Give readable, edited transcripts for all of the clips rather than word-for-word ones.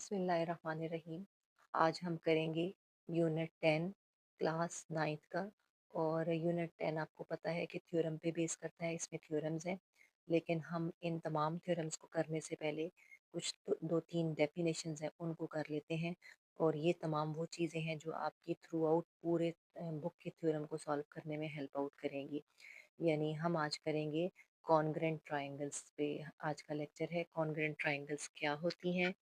बिस्मिल्लाहिर्रहमानिर्रहीम। आज हम करेंगे यूनिट 10 क्लास 9th का। और यूनिट 10 आपको पता है कि थ्योरम पे बेस करता है, इसमें थ्योरम्स हैं। लेकिन हम इन तमाम थ्योरम्स को करने से पहले कुछ दो तीन डेफिनेशंस हैं उनको कर लेते हैं। और ये तमाम वो चीज़ें हैं जो आपकी थ्रू आउट पूरे बुक के थ्योरम को सॉल्व करने में हेल्प आउट करेंगी। यानी हम आज करेंगे कॉन्ग्रेंट ट्रायंगल्स पे। आज का लेक्चर है कॉन्ग्रेंट ट्रायंगल्स क्या होती हैं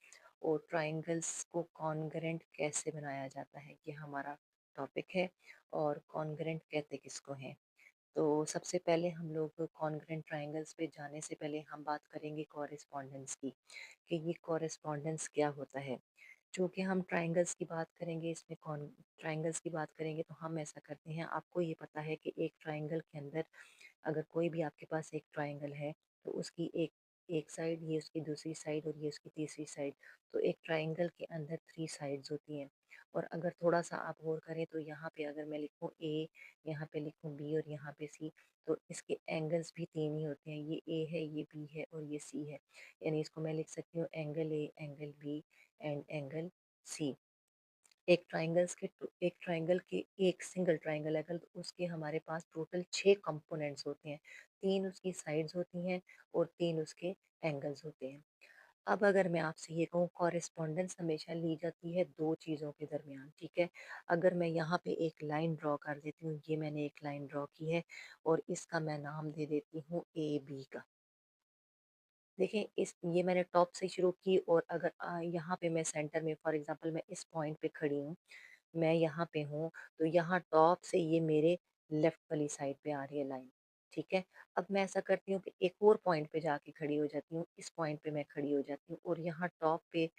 और ट्रायंगल्स को कॉन्ग्रेंट कैसे बनाया जाता है, ये हमारा टॉपिक है। और कॉन्ग्रेंट कहते किसको हैं। तो सबसे पहले हम लोग कॉन्ग्रेंट ट्रायंगल्स पे जाने से पहले हम बात करेंगे कॉरेस्पॉन्डेंस की, कि ये कॉरेस्पॉन्डेंस क्या होता है। चूँकि हम ट्रायंगल्स की बात करेंगे, इसमें कौन ट्रायंगल्स की बात करेंगे, तो हम ऐसा करते हैं। आपको ये पता है कि एक ट्रायंगल के अंदर अगर कोई भी आपके पास एक ट्रायंगल है तो उसकी एक एक साइड, ये उसकी दूसरी साइड और ये उसकी तीसरी साइड। तो एक ट्रायंगल के अंदर थ्री साइड्स होती हैं। और अगर थोड़ा सा आप गौर करें तो यहाँ पे अगर मैं लिखूँ ए, यहाँ पे लिखूँ बी और यहाँ पे सी, तो इसके एंगल्स भी तीन ही होते हैं। ये ए है, ये बी है और ये सी है। यानी इसको मैं लिख सकती हूँ angle A, angle B and angle C. एक ट्राइंगल के एक सिंगल ट्राइंगल है अगर, तो उसके हमारे पास टोटल 6 कंपोनेंट्स होते हैं। तीन उसकी साइड्स होती हैं और तीन उसके एंगल्स होते हैं। अब अगर मैं आपसे ये कहूँ, कॉरेस्पॉन्डेंस हमेशा ली जाती है दो चीज़ों के दरमियान, ठीक है। अगर मैं यहाँ पे एक लाइन ड्रॉ कर देती हूँ, ये मैंने एक लाइन ड्रॉ की है और इसका मैं नाम दे देती हूँ ए बी का। देखें, इस ये मैंने टॉप से शुरू की और अगर यहाँ पे मैं सेंटर में, फॉर एग्जांपल मैं इस पॉइंट पे खड़ी हूँ, मैं यहाँ पे हूँ, तो यहाँ टॉप से ये मेरे लेफ्ट वाली साइड पे आ रही है लाइन, ठीक है। अब मैं ऐसा करती हूँ कि एक और पॉइंट पे जाके खड़ी हो जाती हूँ, इस पॉइंट पे मैं खड़ी हो जाती हूँ और यहाँ टॉप पे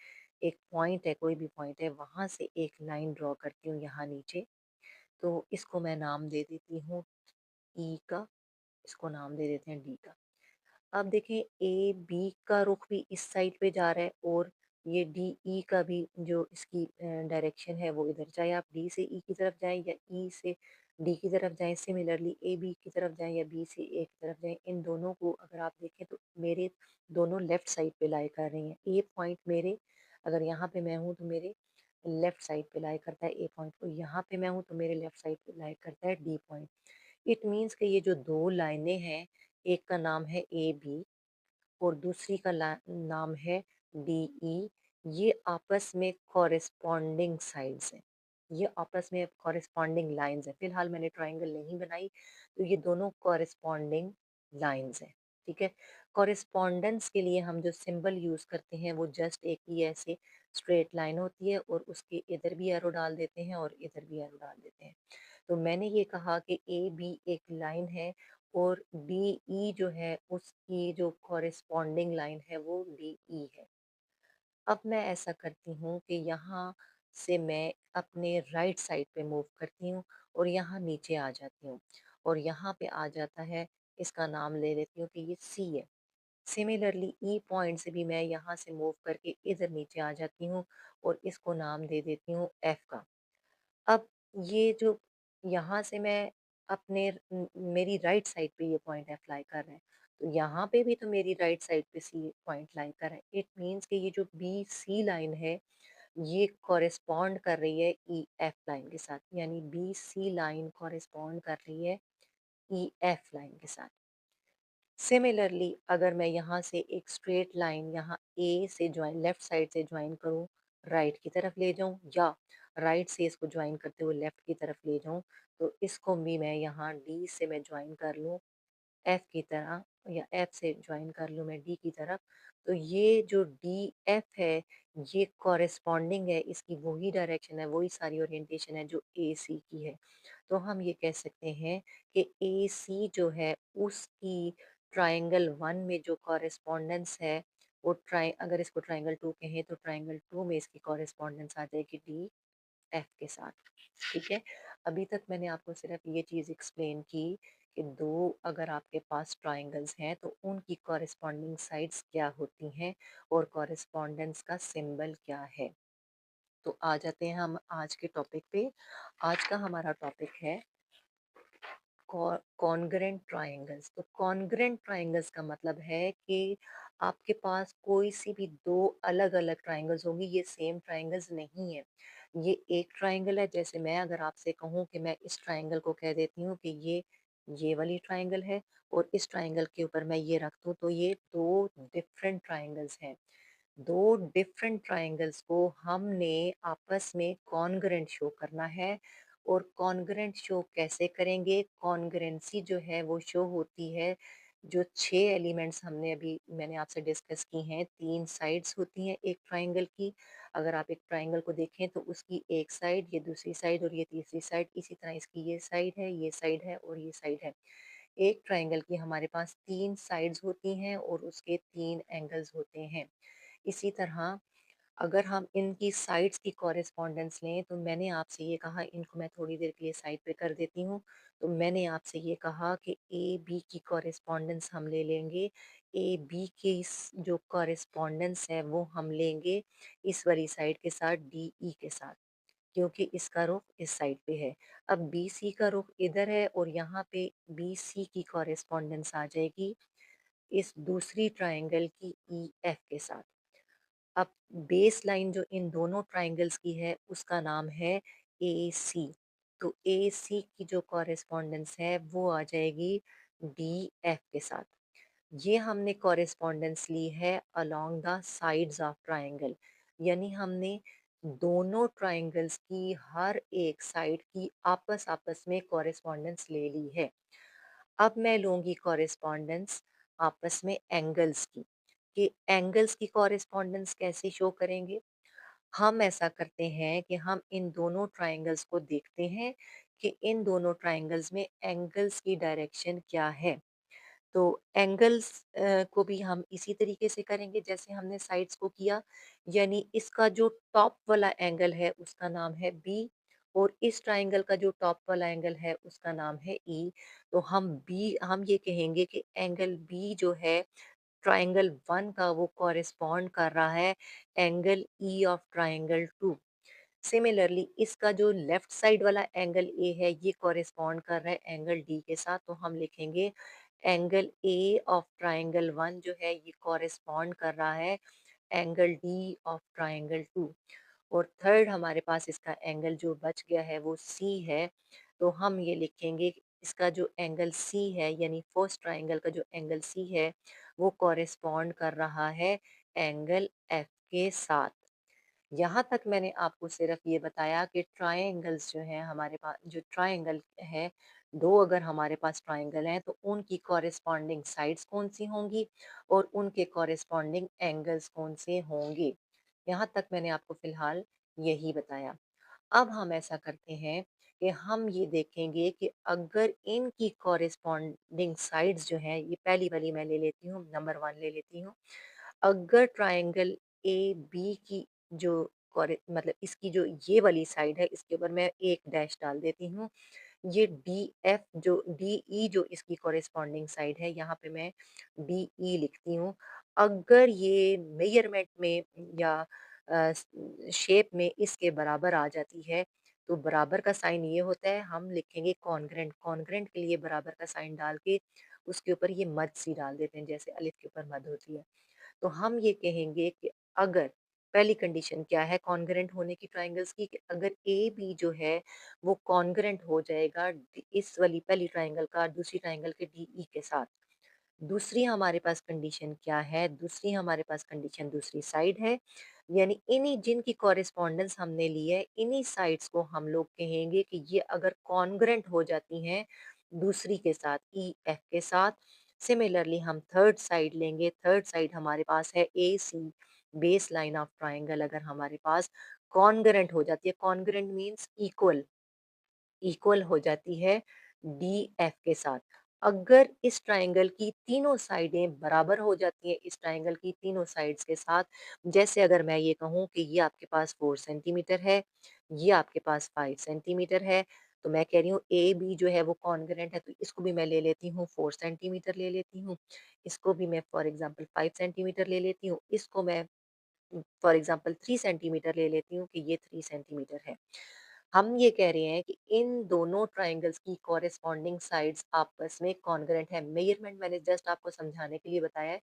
एक पॉइंट है, कोई भी पॉइंट है, वहां से एक लाइन ड्रॉ करती हूँ यहाँ नीचे। तो इसको मैं नाम दे देती हूँ ई का, इसको नाम दे देते हैं डी का। अब देखें, ए बी का रुख भी इस साइड पे जा रहा है और ये डी ई का भी जो इसकी डायरेक्शन है वो इधर, चाहे आप डी से ई की तरफ जाएं या ई से डी की तरफ जाएं, सिमिलरली ए बी की तरफ जाएं या बी से ए की तरफ जाएं, इन दोनों को अगर आप देखें तो मेरे दोनों लेफ्ट साइड पे लाई कर रही हैं। ए पॉइंट मेरे, अगर यहाँ पे मैं हूँ तो मेरे लेफ्ट साइड पे लाई करता है ए पॉइंट, और यहाँ पे मैं हूँ तो मेरे लेफ्ट साइड पे लाई करता है डी पॉइंट। इट मीन्स कि ये जो दो लाइनें हैं, एक का नाम है ए बी और दूसरी का नाम है डी ई, ये आपस में कॉरेस्पॉन्डिंग साइड्स हैं, ये आपस में कॉरेस्पॉन्डिंग लाइंस हैं। फिलहाल मैंने ट्रायंगल नहीं बनाई, तो ये दोनों कॉरेस्पॉन्डिंग लाइंस हैं, ठीक है। कॉरेस्पॉन्डेंस के लिए हम जो सिंबल यूज करते हैं वो जस्ट एक ही ऐसे स्ट्रेट लाइन होती है और उसके इधर भी एरो डाल देते हैं और इधर भी एरो डाल देते हैं। तो मैंने ये कहा कि ए बी एक लाइन है और डी ई जो है उसकी जो कॉरेस्पॉन्डिंग लाइन है वो डी ई है। अब मैं ऐसा करती हूँ कि यहाँ से मैं अपने राइट साइड पे मूव करती हूँ और यहाँ नीचे आ जाती हूँ और यहाँ पे आ जाता है, इसका नाम ले लेती हूँ कि ये सी है। सिमिलरली ई पॉइंट से भी मैं यहाँ से मूव करके इधर नीचे आ जाती हूँ और इसको नाम दे देती हूँ एफ का। अब ये जो यहाँ से मैं अपने मेरी राइट साइड पे ये पॉइंट अप्लाई कर रहे हैं, तो यहाँ पे भी तो मेरी राइट साइड पे सी पॉइंट लाई कर रहे हैं। इट मीन्स कि ये जो बी सी लाइन है ये कॉरेस्पॉन्ड कर रही है ई एफ लाइन के साथ, यानी बी सी लाइन कॉरेस्पॉन्ड कर रही है ई एफ लाइन के साथ। सिमिलरली अगर मैं यहाँ से एक स्ट्रेट लाइन यहाँ ए से ज्वाइन, लेफ्ट साइड से ज्वाइन करूँ, राइट की तरफ ले जाऊँ, या राइट से इसको ज्वाइन करते हुए लेफ्ट की तरफ ले जाऊँ, तो इसको भी मैं यहाँ डी से मैं ज्वाइन कर लूँ एफ की तरह, या एफ से ज्वाइन कर लूँ मैं डी की तरफ, तो ये जो डी एफ है ये कॉरेस्पॉन्डिंग है, इसकी वही डायरेक्शन है, वही सारी ओरिएंटेशन है जो ए सी की है। तो हम ये कह सकते हैं कि ए सी जो है उसकी ट्राइंगल वन में जो कॉरेस्पॉन्डेंस है वो अगर इसको ट्राइंगल टू कहें तो ट्राइंगल टू में इसकी कॉरेस्पॉन्डेंस आ जाएगी डी एफ के साथ, ठीक है। अभी तक मैंने आपको सिर्फ ये चीज़ एक्सप्लेन की कि दो अगर आपके पास ट्राइंगल्स हैं तो उनकी कॉरेस्पॉन्डिंग साइड्स क्या होती हैं और कॉरेस्पॉन्डेंस का सिंबल क्या है। तो आ जाते हैं हम आज के टॉपिक पे। आज का हमारा टॉपिक है कॉन्ग्रुएंट ट्रायंगल्स। तो कॉन्ग्रुएंट ट्रायंगल्स का मतलब है कि आपके पास कोई सी भी दो अलग अलग ट्रायंगल्स होंगी, ये सेम ट्रायंगल्स नहीं है। ये एक ट्रायंगल है, जैसे मैं अगर आपसे कहूँ कि मैं इस ट्रायंगल को कह देती हूँ कि ये वाली ट्रायंगल है, और इस ट्रायंगल के ऊपर मैं ये रख दूँ, तो ये दो डिफरेंट ट्रायंगल्स हैं। दो डिफरेंट ट्रायंगल्स को हमने आपस में कॉन्ग्रुएंट शो करना है। और कॉन्ग्रुएंट शो कैसे करेंगे? कॉन्ग्रुएंसी जो है वो शो होती है, जो 6 एलिमेंट्स हमने अभी मैंने आपसे डिस्कस की हैं, 3 साइड्स होती हैं एक ट्रायंगल की। अगर आप एक ट्रायंगल को देखें तो उसकी एक साइड, ये दूसरी साइड और ये तीसरी साइड, इसी तरह इसकी ये साइड है, ये साइड है और ये साइड है। एक ट्रायंगल की हमारे पास 3 साइड्स होती हैं और उसके 3 एंगल्स होते हैं। इसी तरह अगर हम इनकी साइड्स की कॉरेस्पॉन्डेंस लें, तो मैंने आपसे ये कहा, इनको मैं थोड़ी देर के लिए साइड पे कर देती हूँ। तो मैंने आपसे ये कहा कि ए बी की कॉरेस्पॉन्डेंस हम ले लेंगे। ए बी की जो कॉरेस्पॉन्डेंस है वो हम लेंगे इस वाली साइड के साथ, डी ई के साथ, क्योंकि इसका रुख इस साइड पे है। अब बी सी का रुख इधर है और यहाँ पे बी सी की कॉरेस्पॉन्डेंस आ जाएगी इस दूसरी ट्रायंगल की ई एफ के साथ। अब बेस लाइन जो इन दोनों ट्रायंगल्स की है उसका नाम है ए सी। तो ए सी की जो कॉरेस्पॉन्डेंस है वो आ जाएगी डी एफ के साथ। ये हमने कॉरेस्पॉन्डेंस ली है along the sides of triangle, यानी हमने दोनों ट्रायंगल्स की हर एक साइड की आपस आपस में कॉरेस्पॉन्डेंस ले ली है। अब मैं लूंगी कॉरेस्पॉन्डेंस आपस में एंगल्स की, कि एंगल्स की कॉरेस्पॉन्डेंस कैसे शो करेंगे। हम ऐसा करते हैं कि हम इन दोनों ट्रायंगल्स को देखते हैं कि इन दोनों ट्रायंगल्स में एंगल्स की डायरेक्शन क्या है। तो एंगल्स को भी हम इसी तरीके से करेंगे जैसे हमने साइड्स को किया, यानी इसका जो टॉप वाला एंगल है उसका नाम है बी, और इस ट्रायंगल का जो टॉप वाला एंगल है उसका नाम है ई। तो हम ये कहेंगे कि एंगल बी जो है ट्रायंगल वन का, वो कॉरेस्पॉन्ड कर रहा है angle E of triangle two. Similarly इसका जो लेफ्ट साइड वाला एंगल ए है ये कॉरेस्पॉन्ड कर रहा है एंगल डी के साथ, तो हम लिखेंगे angle A of triangle one जो है ये कॉरेस्पॉन्ड कर रहा है angle D of triangle two. और थर्ड हमारे पास इसका एंगल जो बच गया है वो सी है। तो हम ये लिखेंगे कि इसका जो एंगल सी है, यानी फर्स्ट ट्रायंगल का जो एंगल सी है वो कॉरेस्पॉन्ड कर रहा है एंगल एफ के साथ। यहाँ तक मैंने आपको सिर्फ ये बताया कि ट्रायंगल्स जो हैं हमारे पास, जो ट्रायंगल है, दो अगर हमारे पास ट्रायंगल हैं तो उनकी कॉरेस्पॉन्डिंग साइड्स कौन सी होंगी और उनके कॉरेस्पॉन्डिंग एंगल्स कौन से होंगे। यहाँ तक मैंने आपको फिलहाल यही बताया। अब हम ऐसा करते हैं कि हम ये देखेंगे कि अगर इनकी कॉरेस्पॉन्डिंग साइड्स जो हैं, ये पहली वाली मैं ले लेती हूँ, नंबर वन ले लेती हूँ। अगर ट्रायंगल ए बी की जो मतलब इसकी जो ये वाली साइड है, इसके ऊपर मैं एक डैश डाल देती हूँ। ये डी एफ जो डी ई जो इसकी कॉरेस्पॉन्डिंग साइड है, यहाँ पे मैं डी ई लिखती हूँ। अगर ये मेजरमेंट में या शेप में इसके बराबर आ जाती है, तो बराबर का साइन ये होता है, हम लिखेंगे कॉन्ग्रेंट। कॉन्ग्रेंट के लिए बराबर का साइन डाल के उसके ऊपर ये मद सी डाल देते हैं, जैसे अलिफ के ऊपर मद होती है। तो हम ये कहेंगे कि अगर पहली कंडीशन क्या है कॉन्ग्रेंट होने की ट्रायंगल्स की, कि अगर ए बी जो है वो कॉन्ग्रेंट हो जाएगा इस वाली पहली ट्रायंगल का दूसरी ट्रायंगल के डी ई के साथ। दूसरी हमारे पास कंडीशन क्या है? दूसरी हमारे पास कंडीशन दूसरी साइड है, यानी इन्हीं जिनकी कॉरेस्पॉन्डेंस हमने ली है इन्हीं साइड्स को हम लोग कहेंगे कि ये अगर कॉन्ग्रेंट हो जाती हैं दूसरी के साथ, ई एफ के साथ। सिमिलरली हम थर्ड साइड लेंगे। थर्ड साइड हमारे पास है ए सी। बेस लाइन ऑफ ट्राइंगल अगर हमारे पास कॉन्ग्रेंट हो जाती है, कॉन्ग्रेंट मीन्स इक्वल, इक्वल हो जाती है डी एफ के साथ। अगर इस ट्रायंगल की तीनों साइडें बराबर हो जाती हैं इस ट्रायंगल की तीनों साइड्स के साथ, जैसे अगर मैं ये कहूँ कि ये आपके पास 4 सेंटीमीटर है, ये आपके पास 5 सेंटीमीटर है, तो मैं कह रही हूँ ए बी जो है वो कॉन्ग्रेंट है, तो इसको भी मैं ले लेती हूँ 4 सेंटीमीटर ले लेती हूँ, इसको भी मैं फॉर एग्जाम्पल 5 सेंटीमीटर ले लेती हूँ, इसको मैं फॉर एग्जाम्पल 3 सेंटीमीटर ले लेती हूँ कि ये 3 सेंटीमीटर है। हम ये कह रहे हैं कि इन दोनों ट्रायंगल्स की कॉरेस्पॉन्डिंग साइड्स आपस में कॉन्ग्रुएंट है। मेजरमेंट मैंने जस्ट आपको समझाने के लिए बताया है।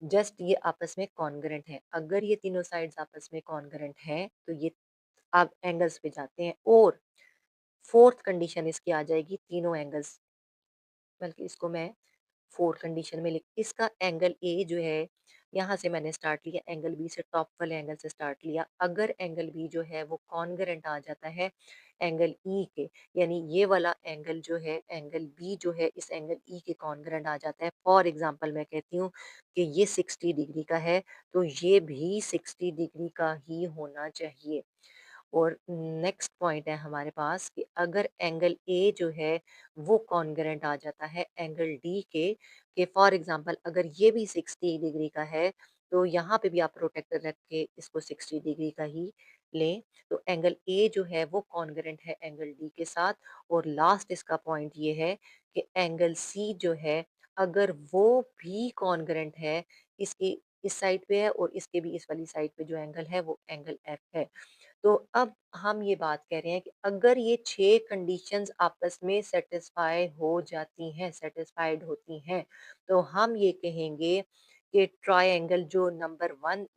जस्ट ये आपस में कॉन्ग्रुएंट है। अगर ये तीनों साइड्स आपस में कॉन्ग्रुएंट हैं, तो ये आप एंगल्स पे जाते हैं और फोर्थ कंडीशन इसकी आ जाएगी तीनों एंगल्स, बल्कि इसको मैं 4 कंडीशन में लिख इसका एंगल ए जो है, यहाँ से मैंने स्टार्ट लिया, एंगल बी से टॉप वाले एंगल से स्टार्ट लिया। अगर एंगल बी जो है वो कॉन्ग्रुएंट आ जाता है एंगल ई के, यानी ये वाला एंगल जो है, एंगल बी जो है इस एंगल ई के कॉन्ग्रुएंट आ जाता है। फॉर एग्जांपल मैं कहती हूँ कि ये 60 डिग्री का है, तो ये भी 60 डिग्री का ही होना चाहिए। और नेक्स्ट पॉइंट है हमारे पास कि अगर एंगल ए जो है वो कॉन्ग्रुएंट आ जाता है एंगल डी के, फॉर एग्जांपल अगर ये भी 60 डिग्री का है, तो यहाँ पे भी आप प्रोटेक्टर रख के इसको 60 डिग्री का ही लें। तो एंगल ए जो है वो कॉन्ग्रुएंट है एंगल डी के साथ। और लास्ट इसका पॉइंट ये है कि एंगल सी जो है, अगर वो भी कॉन्ग्रुएंट है, इसकी इस साइड पे है और इसके भी इस वाली साइड पे जो एंगल है वो एंगल एफ है। तो अब हम ये बात कह रहे हैं कि अगर ये 6 कंडीशंस आपस में सैटिस्फाई हो जाती हैं, सैटिस्फाइड होती हैं, तो हम ये कहेंगे कि ट्रायंगल जो नंबर 1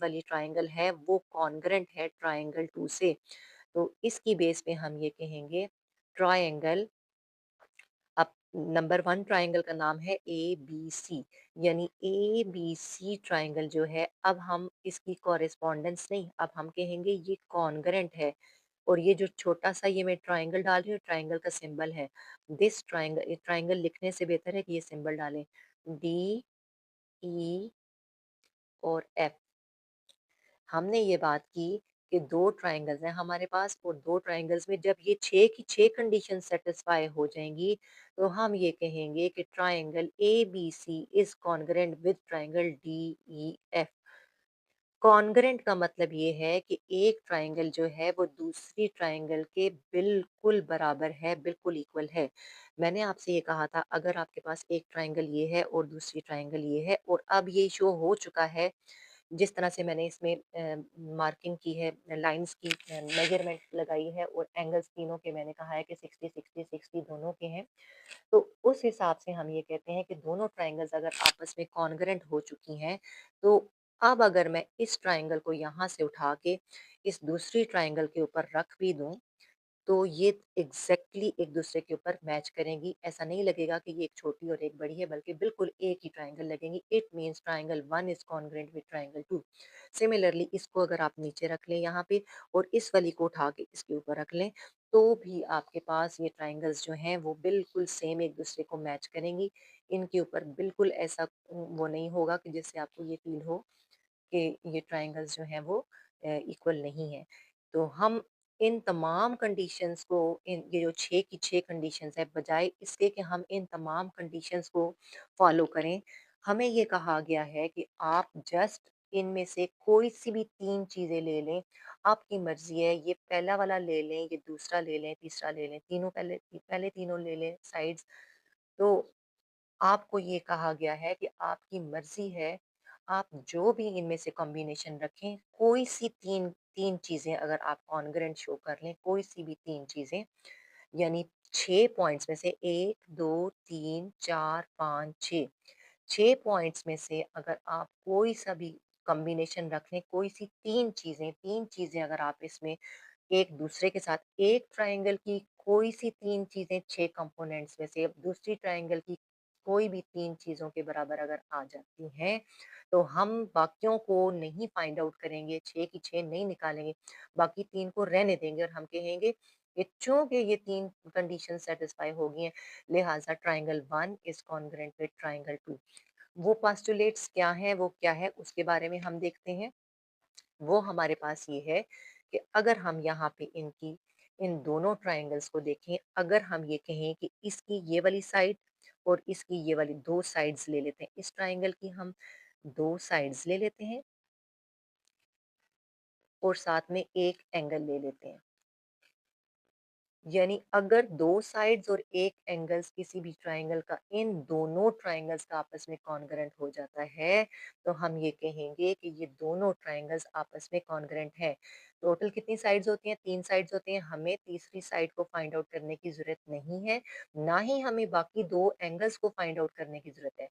वाली ट्रायंगल है वो कॉन्ग्रुएंट है ट्रायंगल 2 से। तो इसकी बेस पे हम ये कहेंगे ट्रायंगल, अब नंबर 1 ट्रायंगल का नाम है एबीसी, यानी एबीसी ट्रायंगल जो है, अब हम इसकी कॉरेस्पॉन्डेंस नहीं, अब हम कहेंगे ये कॉन्ग्रुएंट है। और ये जो छोटा-सा ये मैं ट्रायंगल डाल रही हूँ, ट्रायंगल का सिंबल है। दिस ट्रायंगल, ये ट्रायंगल लिखने से बेहतर है कि ये सिंबल डालें, डी, ई और एफ। हमने ये बात की कि 2 ट्रायंगल्स हैं हमारे पास और 2 ट्रायंगल्स में जब ये 6 की 6 कंडीशन सैटिस्फाई हो जाएँगी, तो हम ये कहेंगे कि triangle ABC is congruent with triangle DEF. Congruent का मतलब ये है कि एक ट्रायंगल जो है वो दूसरी ट्रायंगल के बिल्कुल बराबर है, बिल्कुल इक्वल है। मैंने आपसे ये कहा था अगर आपके पास एक ट्रायंगल ये है और दूसरी ट्रायंगल ये है और अब ये शो हो चुका है, जिस तरह से मैंने इसमें मार्किंग की है, लाइन्स की मेजरमेंट लगाई है और एंगल्स तीनों के मैंने कहा है कि 60, 60, 60 दोनों के हैं। तो उस हिसाब से हम ये कहते हैं कि दोनों ट्रायंगल्स अगर आपस में कॉन्ग्रुएंट हो चुकी हैं, तो अब अगर मैं इस ट्रायंगल को यहाँ से उठा के इस दूसरी ट्रायंगल के ऊपर रख भी दूँ, तो ये एग्ज़ैक्टली एक दूसरे के ऊपर मैच करेंगी। ऐसा नहीं लगेगा कि ये एक छोटी और एक बड़ी है, बल्कि बिल्कुल एक ही ट्रायंगल लगेंगी। It means triangle 1 is congruent with triangle 2। Similarly इसको अगर आप नीचे रख लें यहाँ पे और इस वाली को उठा के इसके ऊपर रख लें, तो भी आपके पास ये ट्रायंगल्स जो हैं वो बिल्कुल सेम एक दूसरे को मैच करेंगी। इनके ऊपर बिल्कुल ऐसा वो नहीं होगा कि जिससे आपको ये फ़ील हो कि ये ट्रायंगल्स जो हैं वो इक्वल नहीं है। तो हम इन तमाम कंडीशंस को, इन ये जो 6 की 6 कंडीशंस है, बजाय इसके कि हम इन तमाम कंडीशंस को फॉलो करें, हमें ये कहा गया है कि आप जस्ट इनमें से कोई सी भी 3 चीज़ें ले लें, आपकी मर्ज़ी है। ये पहला वाला ले लें, ये दूसरा ले लें, तीसरा ले लें, तीनों पहले पहले तीनों ले लें साइड्स। तो आपको ये कहा गया है कि आपकी मर्ज़ी है, आप जो भी इनमें से कॉम्बिनेशन रखें, कोई सी 3 चीज़ें अगर आप कॉन्ग्रुएंट शो कर लें, कोई सी भी 3 चीज़ें, यानी 6 पॉइंट्स में से 1, 2, 3, 4, 5, 6, 6 पॉइंट्स में से अगर आप कोई सा भी कॉम्बिनेशन रख लें, कोई सी 3 चीज़ें अगर आप इसमें एक दूसरे के साथ, एक ट्रायंगल की कोई सी 3 चीज़ें 6 कंपोनेंट्स में से दूसरी ट्रायंगल की कोई भी 3 चीज़ों के बराबर अगर आ जाती हैं, तो हम बाकियों को नहीं फाइंड आउट करेंगे, 6 की 6 नहीं निकालेंगे, बाकी 3 को रहने देंगे और हम कहेंगे कि चूँकि ये 3 कंडीशन सैटिस्फाई हो गई हैं, लिहाज़ा triangle 1 is congruent with triangle 2। वो पोस्टुलेट्स क्या हैं, वो क्या है, उसके बारे में हम देखते हैं। वो हमारे पास ये है कि अगर हम यहाँ पे इनकी इन दोनों ट्रायंगल्स को देखें, अगर हम ये कहें कि इसकी ये वाली साइड और इसकी ये वाली 2 साइड्स ले लेते हैं, इस ट्रायंगल की हम 2 साइड्स ले लेते हैं और साथ में एक एंगल ले लेते हैं। यानी अगर 2 साइड्स और एक एंगल्स किसी भी ट्रायंगल का, इन दोनों ट्रायंगल्स का आपस में कॉन्ग्रुएंट हो जाता है, तो हम ये कहेंगे कि ये दोनों ट्रायंगल्स आपस में कॉन्ग्रुएंट हैं। टोटल कितनी साइड्स होती हैं? 3 साइड्स होती हैं। हमें तीसरी साइड को फाइंड आउट करने की ज़रूरत नहीं है, ना ही हमें बाकी 2 एंगल्स को फाइंड आउट करने की ज़रूरत है।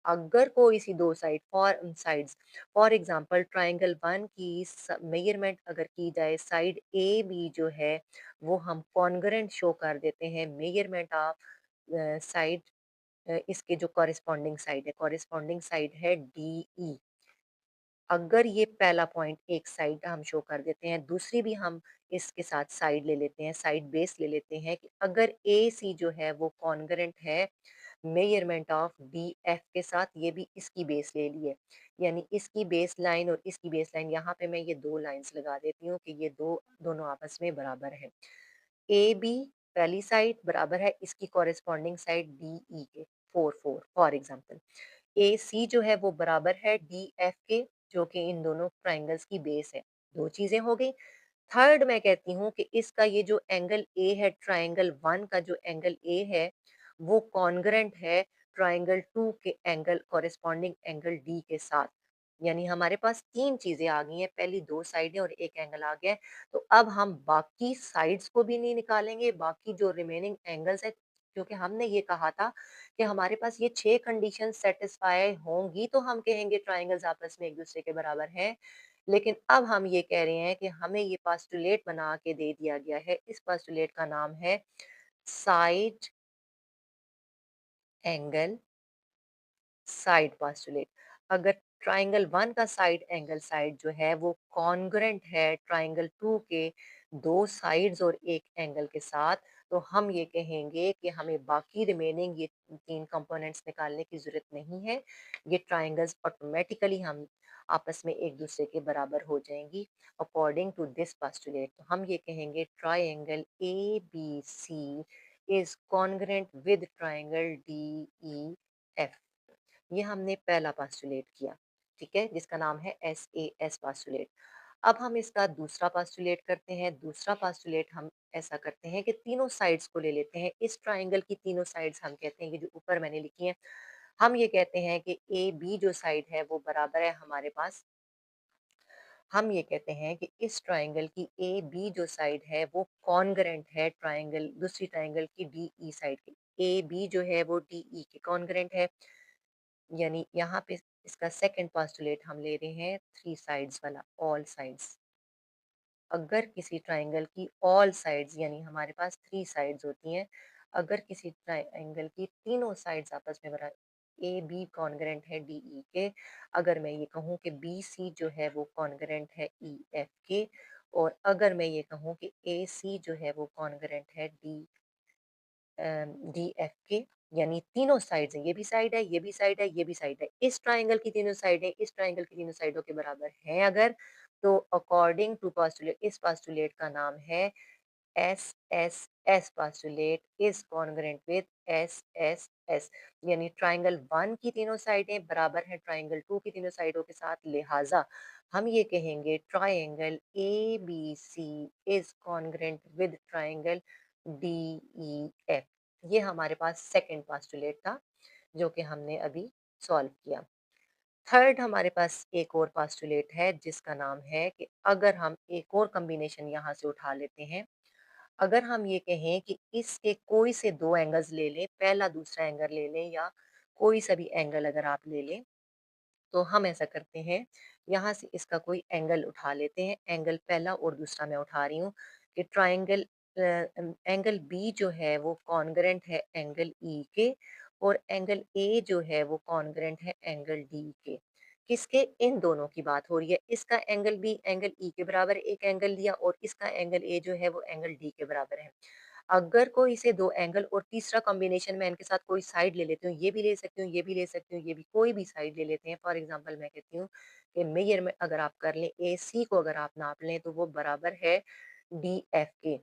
अगर कोई सी 2 साइड्स फॉर एग्ज़ाम्पल ट्रायंगल 1 की मेजरमेंट अगर की जाए, साइड ए बी जो है वो हम कॉन्ग्रुएंट शो कर देते हैं मेजरमेंट ऑफ साइड, इसके जो कॉरेस्पॉन्डिंग साइड है डी ई। अगर ये पहला पॉइंट एक साइड हम शो कर देते हैं, दूसरी भी हम इसके साथ साइड ले लेते हैं, साइड बेस ले लेते हैं कि अगर ए सी जो है वो कॉन्ग्रुएंट है मेजरमेंट ऑफ डी एफ के साथ, ये भी इसकी बेस ले ली है, यानी इसकी बेस लाइन और इसकी बेस लाइन, यहाँ पे मैं ये 2 लाइंस लगा देती हूँ कि ये दोनों आपस में बराबर है। ए बी पहली साइड बराबर है इसकी कॉरेस्पॉन्डिंग साइड डी ई के, 4 फॉर एग्जाम्पल। ए सी जो है वो बराबर है डी एफ के, जो कि इन दोनों ट्राइंगल्स की बेस है। 2 चीजें हो गई। थर्ड मैं कहती हूँ कि इसका ये जो एंगल ए है, ट्राइंगल 1 का जो एंगल ए है वो कॉन्ग्रुएंट है ट्राइंगल 2 के एंगल, कॉरेस्पॉन्डिंग एंगल डी के साथ। यानी हमारे पास 3 चीजें आ गई हैं, पहली 2 साइडें और एक एंगल आ गया है। तो अब हम बाकी साइड्स को भी नहीं निकालेंगे, बाकी जो रिमेनिंग एंगल्स है, क्योंकि हमने ये कहा था कि हमारे पास ये 6 कंडीशन सेटिस्फाई होंगी तो हम कहेंगे ट्राइंगल्स आपस में एक दूसरे के बराबर हैं। लेकिन अब हम ये कह रहे हैं कि हमें ये पास्टुलेट बना के दे दिया गया है। इस पास्टुलेट का नाम है साइड एंगल साइड पास्टुलेट। अगर ट्राइंगल 1 का साइड एंगल साइड जो है वो कॉन्ग्रुएंट है ट्राइंगल 2 के 2 साइड्स और एक एंगल के साथ, तो हम ये कहेंगे कि हमें बाकी रिमेनिंग ये 3 कंपोनेंट्स निकालने की जरूरत नहीं है। ये ट्राइंगल्स ऑटोमेटिकली हम आपस में एक दूसरे के बराबर हो जाएंगी अकॉर्डिंग टू दिस पास्टुलेट। तो हम ये कहेंगे triangle A B C is congruent with triangle D E F. ये हमने पहला पास्टुलेट किया, ठीक है, जिसका नाम है एस ए एस पास्टुलेट। अब हम इसका दूसरा पास्टुलेट करते हैं। दूसरा पास्टुलेट हम ऐसा करते हैं कि तीनों साइड्स को ले लेते हैं। इस ट्राइंगल की तीनों साइड्स हम कहते हैं कि जो ऊपर मैंने लिखी हैं, हम ये कहते हैं कि ए बी जो साइड है वो बराबर है हमारे पास। हम ये कहते हैं कि इस ट्राइंगल की ए बी जो साइड है वो कॉन्ग्रुएंट है ट्राइंगल, दूसरी ट्राइंगल की डी ई साइड की। ए बी जो है वो डी ई के कॉन्ग्रुएंट है। यानी यहाँ पे इसका सेकंड पोस्टुलेट हम ले रहे हैं थ्री साइड्स वाला, ऑल साइड्स। अगर किसी ट्राइंगल की ऑल साइड्स यानी हमारे पास 3 साइड्स होती हैं, अगर किसी ट्राइंगल की तीनों साइड्स आपस में बराबर, ए बी कॉन्ग्रुएंट है डी ई के, अगर मैं ये कहूँ कि बी सी जो है वो कॉन्ग्रुएंट है ई एफ के, और अगर मैं ये कहूँ कि ए सी जो है वो कॉन्ग्रुएंट है डी एफ के, यानी तीनों साइड्स हैं, ये भी साइड है, ये भी साइड है, ये भी साइड है, इस ट्राइंगल की तीनों साइडें इस ट्राइंगल की तीनों साइडों के बराबर हैं अगर, तो अकॉर्डिंग टू पास्टुलेट, इस पास्टुलेट का नाम है S S S postulate is congruent with S S S. यानी ट्राइंगल 1 की तीनों साइडें बराबर हैं ट्राइंगल 2 की तीनों साइडों के साथ, लिहाजा हम ये कहेंगे triangle A B C is congruent with triangle D E F. ये हमारे पास सेकंड पास्टुलेट था जो कि हमने अभी सॉल्व किया। थर्ड हमारे पास एक और पास्टुलेट है जिसका नाम है कि अगर हम एक और कॉम्बिनेशन यहाँ से उठा लेते हैं, अगर हम ये कहें कि इसके कोई से 2 एंगल्स ले लें, पहला दूसरा एंगल ले लें या कोई सा भी एंगल अगर आप ले लें, तो हम ऐसा करते हैं, यहाँ से इसका कोई एंगल उठा लेते हैं। एंगल पहला और दूसरा मैं उठा रही हूँ कि ट्राइंगल एंगल बी जो है वो कॉन्ग्रुएंट है एंगल ई के, और एंगल ए जो है वो कॉन्ग्रुएंट है एंगल डी के। किसके? इन दोनों की बात हो रही है। इसका एंगल बी एंगल ई के बराबर एक एंगल लिया और इसका एंगल ए जो है वो एंगल डी के बराबर है। अगर कोई से 2 एंगल और तीसरा कॉम्बिनेशन मैं इनके साथ कोई साइड ले लेती हूँ, ये भी ले सकती हूँ, ये भी ले सकती हूँ, ये भी, कोई भी साइड ले लेते हैं। फॉर एग्जांपल मैं कहती हूँ कि मेजर में अगर आप कर लें, एसी को अगर आप नाप लें तो वो बराबर है डी एफ के।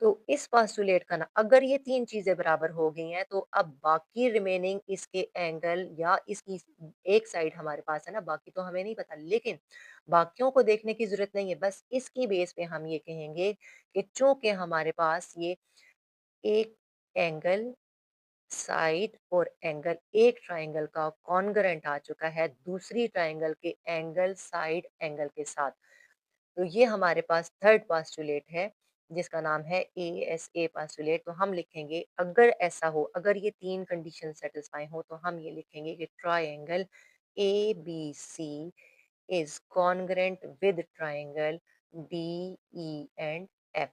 तो इस पास्टुलेट का ना, अगर ये 3 चीजें बराबर हो गई हैं तो अब बाकी रिमेनिंग इसके एंगल या इसकी एक साइड हमारे पास है ना, बाकी तो हमें नहीं पता, लेकिन बाकियों को देखने की जरूरत नहीं है। बस इसकी बेस पे हम ये कहेंगे कि चूंकि हमारे पास ये एक एंगल साइड और एंगल एक ट्राइंगल का कॉन्ग्रुएंट आ चुका है दूसरी ट्राइंगल के एंगल साइड एंगल के साथ, तो ये हमारे पास थर्ड पोस्टुलेट है, जिसका नाम है एएसए पोस्टुलेट। तो हम लिखेंगे अगर ऐसा हो, अगर ये 3 कंडीशन सैटिस्फाई हो तो हम ये लिखेंगे कि triangle ABC is congruent with triangle DE and F.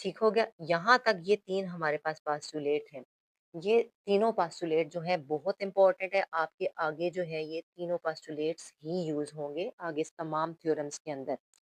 ठीक हो गया? यहाँ तक ये 3 हमारे पास पोस्टुलेट हैं। ये तीनों पोस्टुलेट जो हैं बहुत इम्पोर्टेंट है, आपके आगे जो है ये तीनों पोस्टुलेट्स ही यूज़ होंगे आगे तमाम थ्योरम्स के अंदर।